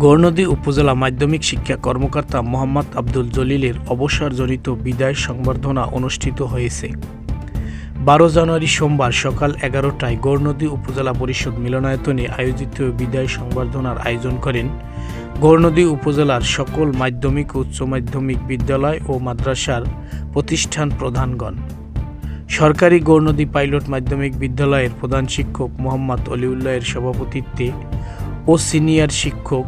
গৌরনদী উপজেলা মাধ্যমিক শিক্ষা কর্মকর্তা মোহাম্মদ আব্দুল জলিলের অবসরজনিত বিদায় সংবর্ধনা অনুষ্ঠিত হয়েছে। 12 জানুয়ারি সোমবার সকাল 11টায় গৌরনদী উপজেলা পরিষদ মিলনায়তনে আয়োজিত বিদায় সংবর্ধনার আয়োজন করেন গৌরনদী উপজেলার সকল মাধ্যমিক ও উচ্চ মাধ্যমিক বিদ্যালয় ও মাদ্রাসার প্রতিষ্ঠান প্রধানগণ। সরকারি গৌরনদী পাইলট মাধ্যমিক বিদ্যালয়ের প্রধান শিক্ষক মোহাম্মদ অলিউল্লাহের সভাপতিত্বে ও সিনিয়র শিক্ষক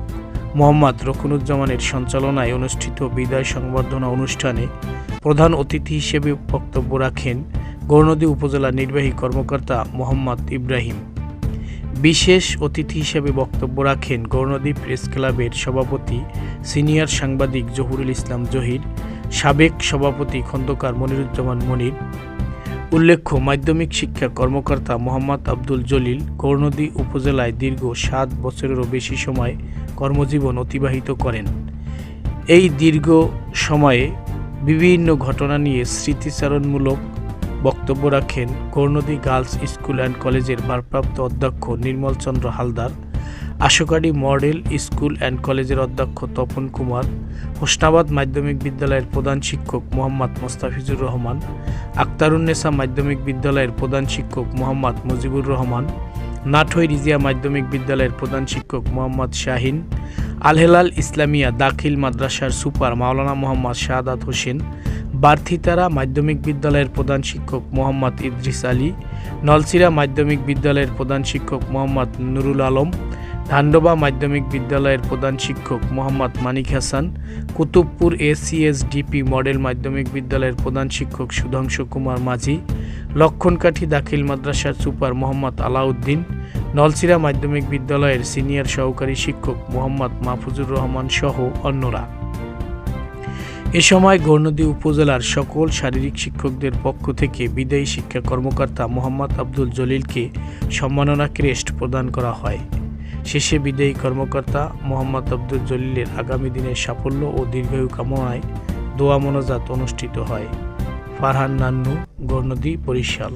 মোহাম্মদ রকুনুজ্জামানের সঞ্চালনায় অনুষ্ঠিত বিদায় সংবর্ধনা অনুষ্ঠানে প্রধান অতিথি হিসেবে বক্তব্য রাখেন গৌরনদী উপজেলা নির্বাহী কর্মকর্তা মোহাম্মদ ইব্রাহিম। বিশেষ অতিথি হিসেবে বক্তব্য রাখেন গৌরনদী প্রেস ক্লাবের সভাপতি সিনিয়র সাংবাদিক জহুরুল ইসলাম জহির, সাবেক সভাপতি খন্দকার মনিরুজ্জামান মনির। উল্লেখ্য, মাধ্যমিক শিক্ষা কর্মকর্তা মোহাম্মদ আব্দুল জলিল গৌরনদী উপজেলায় দীর্ঘ 7 বছরেরও বেশি সময় কর্মজীবন অতিবাহিত করেন। এই দীর্ঘ সময়ে বিভিন্ন ঘটনা নিয়ে স্মৃতিচারণমূলক বক্তব্য রাখেন গৌরনদী গার্লস স্কুল অ্যান্ড কলেজের ভারপ্রাপ্ত অধ্যক্ষ নির্মল চন্দ্র হালদার, আশুকাডি মডেল স্কুল অ্যান্ড কলেজের অধ্যক্ষ তপন কুমার, হোসনাবাদ মাধ্যমিক বিদ্যালয়ের প্রধান শিক্ষক মোহাম্মদ মোস্তাফিজুর রহমান, আক্তারুন্নেসা মাধ্যমিক বিদ্যালয়ের প্রধান শিক্ষক মোহাম্মদ মুজিবুর রহমান, নাটোই রিজিয়া মাধ্যমিক বিদ্যালয়ের প্রধান শিক্ষক মোহাম্মদ শাহিন, আল হেলাল ইসলামিয়া দাখিল মাদ্রাসার সুপার মাওলানা মোহাম্মদ শাহাদাত হোসেন, বার্থিতারা মাধ্যমিক বিদ্যালয়ের প্রধান শিক্ষক মোহাম্মদ ইদ্রিস আলী, নলছিরা মাধ্যমিক বিদ্যালয়ের প্রধান শিক্ষক মোহাম্মদ নুরুল আলম, ধান্ডবা মাধ্যমিক বিদ্যালয়ের প্রধান শিক্ষক মোহাম্মদ মানিক হাসান, কুতুবপুর এসিএসডিপি মডেল মাধ্যমিক বিদ্যালয়ের প্রধান শিক্ষক সুধাংশু কুমার মাঝি, লক্ষণকাঠি দাখিল মাদ্রাসার সুপার মোহাম্মদ আলাউদ্দিন, নলছিরা মাধ্যমিক বিদ্যালয়ের সিনিয়র সহকারী শিক্ষক মোহাম্মদ মাহফুজুর রহমান সহ অন্যরা। এ সময় গৌরনদী উপজেলার সকল শারীরিক শিক্ষকদের পক্ষ থেকে বিদায়ী শিক্ষা কর্মকর্তা মোহাম্মদ আব্দুল জলিলকে সম্মাননা ক্রেস্ট প্রদান করা হয়। শেষে বিদায়ী কর্মকর্তা মোহাম্মদ আব্দুল জলিলের আগামী দিনের সাফল্য ও দীর্ঘায়ু কামনায় দোয়া মোনাজাত অনুষ্ঠিত হয়। ফারহান নান্নু, গৌরনদী, বরিশাল।